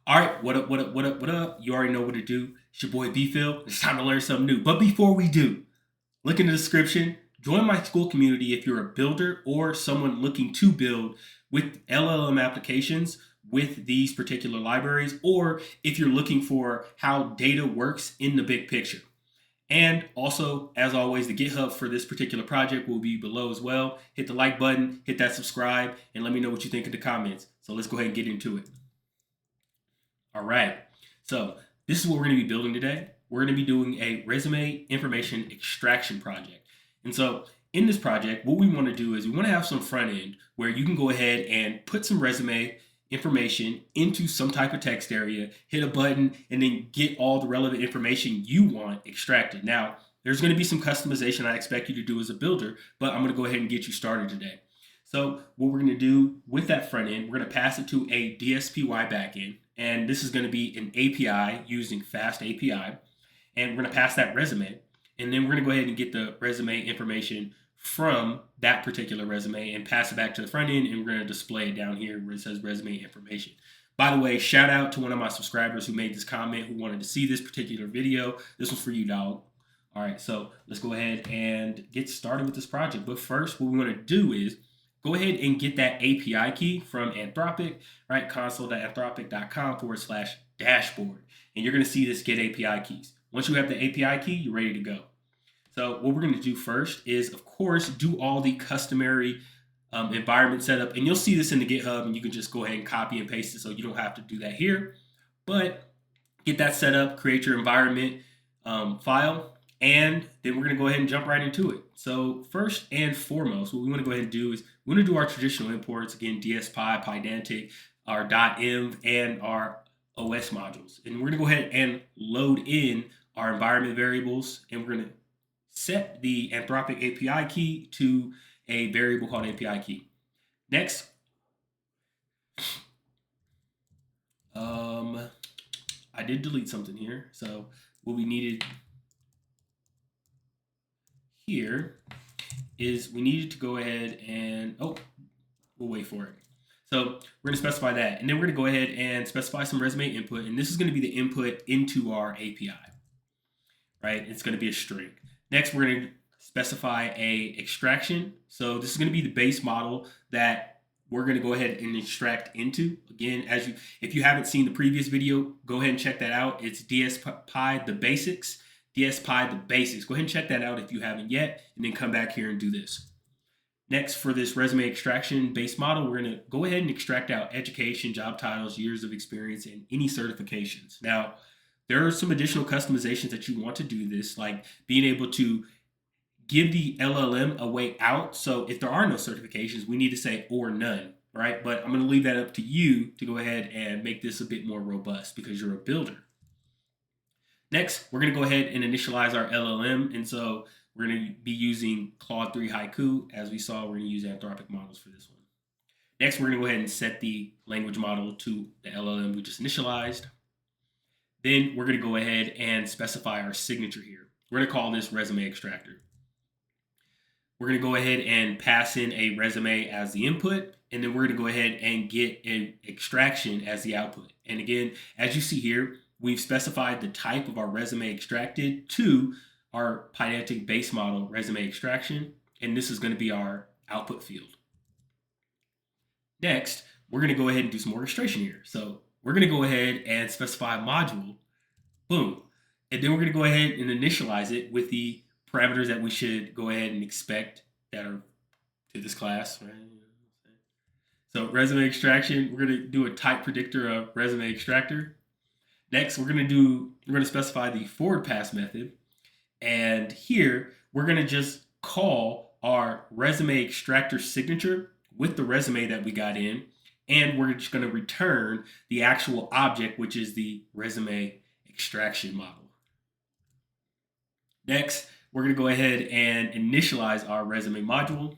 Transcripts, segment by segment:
All right, what up, what up, what up, what up? You already know what to do. It's your boy B Phil. It's time to learn something new. But before we do, look in the description. Join my school community if you're a builder or someone looking to build with LLM applications with these particular libraries, or if you're looking for how data works in the big picture. And also, as always, the GitHub for this particular project will be below as well. Hit the like button, hit that subscribe, and let me know what you think in the comments. So let's go ahead and get into it. All right, so this is what we're going to be building today. We're going to be doing a resume information extraction project. And so in this project, what we want to do is we want to have some front end where you can go ahead and put some resume information into some type of text area, hit a button, and then get all the relevant information you want extracted. Now, there's going to be some customization I expect you to do as a builder, but I'm going to go ahead and get you started today. So what we're going to do with that front end, we're going to pass it to a DSPy backend. And this is going to be an API using FastAPI. And we're going to pass that resume. And then we're going to go ahead and get the resume information from that particular resume and pass it back to the front end. And we're going to display it down here where it says resume information. By the way, shout out to one of my subscribers who made this comment, who wanted to see this particular video. This was for you, dog. All right, so let's go ahead and get started with this project. But first, what we want to do is go ahead and get that API key from Anthropic, right? console.anthropic.com/dashboard. And you're going to see this get API keys. Once you have the API key, you're ready to go. So what we're going to do first is, of course, do all the customary environment setup. And you'll see this in the GitHub, and you can just go ahead and copy and paste it so you don't have to do that here. But get that set up, create your environment file, and then we're going to go ahead and jump right into it. So first and foremost, what we want to go ahead and do is we want to do our traditional imports. Again, DSPy, Pydantic, our .env, and our OS modules. And we're going to go ahead and load in our environment variables, and we're going to set the Anthropic API key to a variable called API key. Next, I did delete something here. So what we needed here is we needed to go ahead and, we'll wait for it. So we're going to specify that. And then we're going to go ahead and specify some resume input. And this is going to be the input into our API, right? It's going to be a string. Next, we're going to specify a extraction. So this is going to be the base model that we're going to go ahead and extract into. Again, if you haven't seen the previous video, go ahead and check that out. It's DSPy the basics. DSPy the basics. Go ahead and check that out if you haven't yet, and then come back here and do this. Next, for this resume extraction base model, we're going to go ahead and extract out education, job titles, years of experience, and any certifications. Now, there are some additional customizations that you want to do this, like being able to give the LLM a way out. So if there are no certifications, we need to say or none, right? But I'm going to leave that up to you to go ahead and make this a bit more robust because you're a builder. Next, we're going to go ahead and initialize our LLM. And so we're going to be using Claude 3 Haiku. As we saw, we're going to use Anthropic models for this one. Next, we're going to go ahead and set the language model to the LLM we just initialized. Then we're going to go ahead and specify our signature here. We're going to call this resume extractor. We're going to go ahead and pass in a resume as the input, and then we're going to go ahead and get an extraction as the output. And again, as you see here, we've specified the type of our resume extracted to our Pydantic base model resume extraction, and this is going to be our output field. Next, we're going to go ahead and do some orchestration here. So we're going to go ahead and specify a module, boom, and then we're going to go ahead and initialize it with the parameters that we should go ahead and expect that are to this class, right? So resume extraction, we're going to do a type predictor of resume extractor. Next, we're going to specify the forward pass method. And here, we're going to just call our resume extractor signature with the resume that we got in. And we're just going to return the actual object, which is the resume extraction model. Next, we're going to go ahead and initialize our resume module.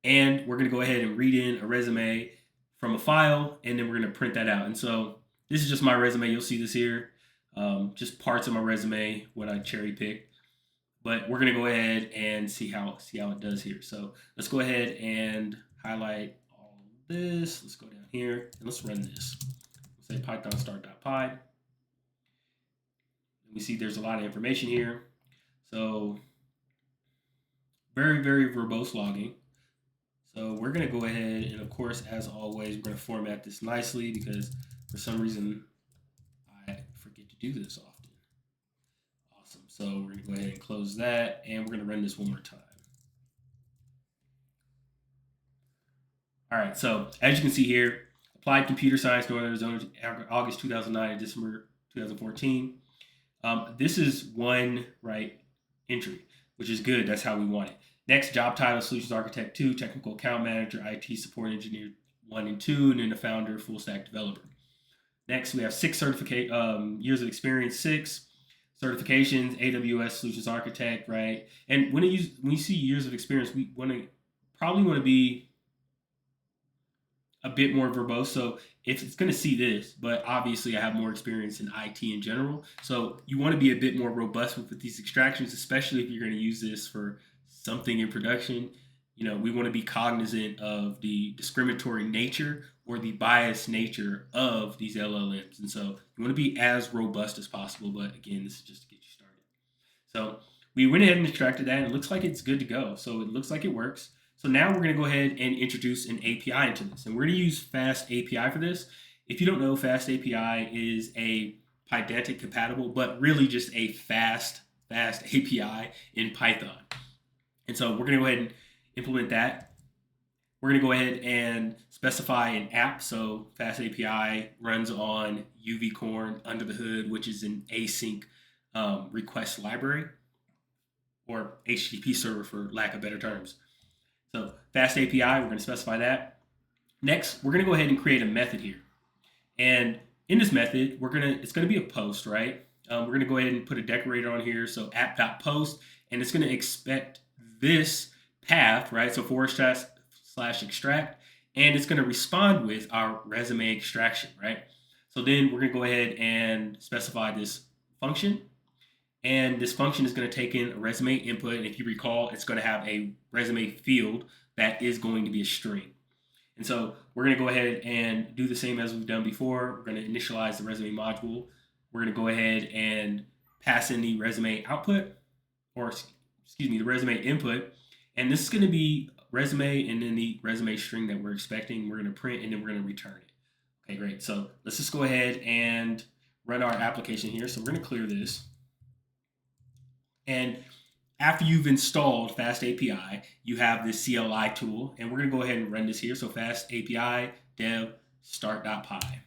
And we're going to go ahead and read in a resume from a file, and then we're going to print that out. And so this is just my resume. You'll see this here, just parts of my resume, what I cherry picked. But we're going to go ahead and see how it does here. So let's go ahead and highlight all this. Let's go down here and let's run this. Let's say Python start.py. We see there's a lot of information here. So very, very verbose logging. So we're going to go ahead and, of course, as always, we're going to format this nicely because for some reason I forget to do this often. Awesome. So we're going to go ahead and close that, and we're going to run this one more time. All right. So as you can see here, applied computer science, Northern Arizona, August 2009 and December 2014. This is one entry, which is good. That's how we want it. Next, job title, Solutions Architect 2, Technical Account Manager, IT Support Engineer 1 and 2, and then the Founder, Full Stack Developer. Next, we have 6 years of experience, 6 certifications, AWS Solutions Architect, right? And when you see years of experience, we probably want to be a bit more verbose. So if it's going to see this, but obviously I have more experience in IT in general. So you want to be a bit more robust with these extractions, especially if you're going to use this for something in production. We want to be cognizant of the discriminatory nature or the biased nature of these LLMs. And so you want to be as robust as possible. But again, this is just to get you started. So we went ahead and extracted that, and it looks like it's good to go. So it looks like it works. So now we're going to go ahead and introduce an API into this. And we're going to use FastAPI for this. If you don't know, FastAPI is a Pydantic compatible, but really just a fast API in Python. And so we're going to go ahead and implement that. We're going to go ahead and specify an app. So FastAPI runs on UVcorn under the hood, which is an async request library, or HTTP server for lack of better terms. So FastAPI, we're going to specify that. Next, we're going to go ahead and create a method here. And in this method, it's going to be a post, right? We're going to go ahead and put a decorator on here. So app.post, and it's going to expect this path, right? So /extract, and it's going to respond with our resume extraction, right? So then we're going to go ahead and specify this function. And this function is going to take in a resume input. And if you recall, it's going to have a resume field that is going to be a string. And so we're going to go ahead and do the same as we've done before. We're going to initialize the resume module. We're going to go ahead and pass in the resume output, or excuse me, the resume input. And this is going to be resume and then the resume string that we're expecting. We're going to print and then we're going to return it. Okay, great. So let's just go ahead and run our application here. So we're going to clear this. And after you've installed FastAPI, you have this CLI tool, and we're going to go ahead and run this here. So FastAPI dev start.py.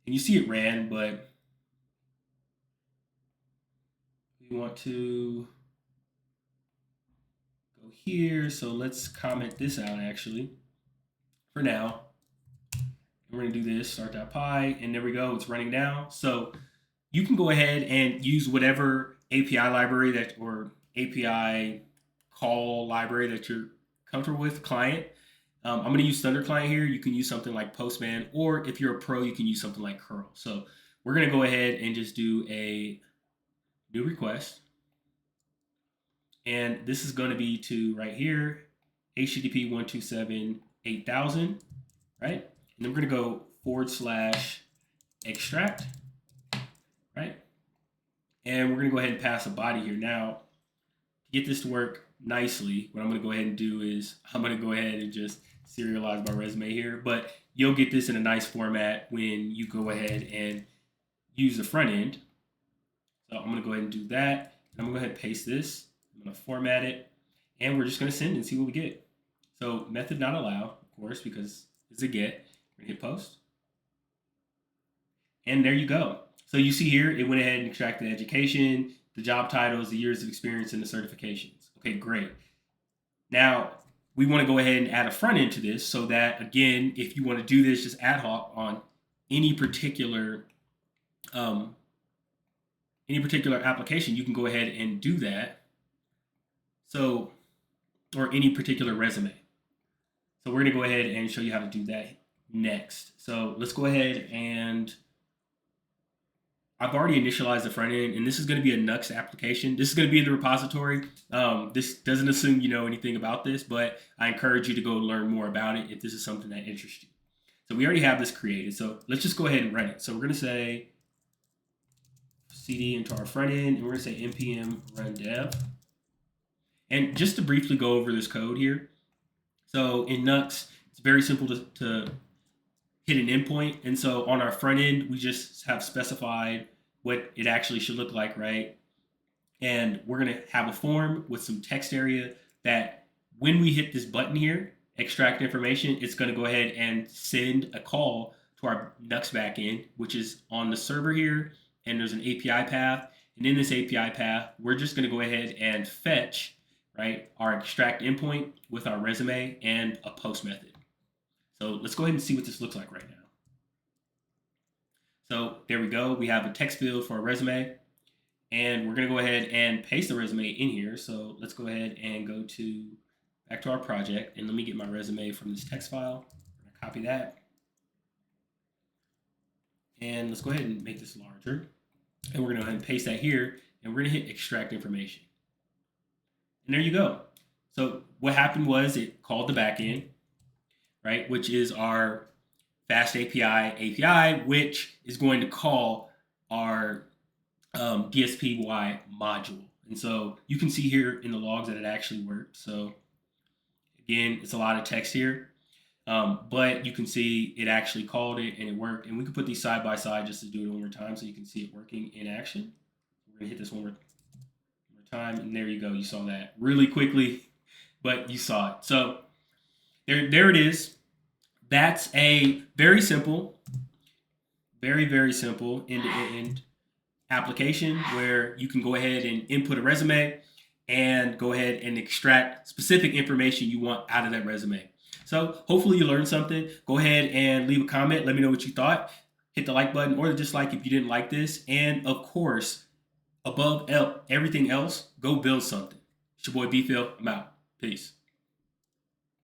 And you see it ran, but we want to go here. So let's comment this out actually for now. We're going to do this start.py, and there we go. It's running now. So you can go ahead and use whatever API library or API call library that you're comfortable with, client. I'm going to use Thunder Client here. You can use something like Postman, or if you're a pro, you can use something like curl. So we're going to go ahead and just do a new request. And this is going to be to right here, HTTP 127.8,000, right? And then we're going to go /extract. Right? And we're going to go ahead and pass a body here. Now, to get this to work nicely, what I'm going to go ahead and do is I'm going to go ahead and just serialize my resume here. But you'll get this in a nice format when you go ahead and use the front end. So I'm going to go ahead and do that. And I'm going to go ahead and paste this. I'm going to format it. And we're just going to send and see what we get. So method not allowed, of course, because it's a get. We're going to hit post. And there you go. So you see here, it went ahead and extracted the education, the job titles, the years of experience, and the certifications. Okay, great. Now, we want to go ahead and add a front end to this so that, again, if you want to do this just ad hoc on any particular application, you can go ahead and do that. So, or any particular resume. So we're going to go ahead and show you how to do that next. So let's go ahead and I've already initialized the front end, and this is going to be a Nuxt application. This is going to be in the repository. This doesn't assume you know anything about this, but I encourage you to go learn more about it if this is something that interests you. So we already have this created. So let's just go ahead and run it. So we're going to say cd into our front end, and we're going to say npm run dev. And just to briefly go over this code here. So in Nuxt, it's very simple to hit an endpoint. And so on our front end, we just have specified what it actually should look like, right? And we're going to have a form with some text area that when we hit this button here, extract information, it's going to go ahead and send a call to our Nuxt backend, which is on the server here. And there's an API path. And in this API path, we're just going to go ahead and fetch, right, our extract endpoint with our resume and a post method. So let's go ahead and see what this looks like right now. So there we go. We have a text field for our resume. And we're going to go ahead and paste the resume in here. So let's go ahead and go back to our project. And let me get my resume from this text file. I'm going to copy that. And let's go ahead and make this larger. And we're going to go ahead and paste that here. And we're going to hit extract information. And there you go. So what happened was it called the backend, right, which is our FastAPI API, which is going to call our DSPy module. And so you can see here in the logs that it actually worked. So again, it's a lot of text here, but you can see it actually called it and it worked. And we can put these side by side just to do it one more time so you can see it working in action. We're gonna hit this one more time, and there you go. You saw that really quickly, but you saw it. So there it is. That's a very simple, very simple end-to-end application where you can go ahead and input a resume and go ahead and extract specific information you want out of that resume. So hopefully you learned something. Go ahead and leave a comment. Let me know what you thought. Hit the like button or the dislike if you didn't like this. And of course, above everything else, go build something. It's your boy B-Phil. I'm out. Peace.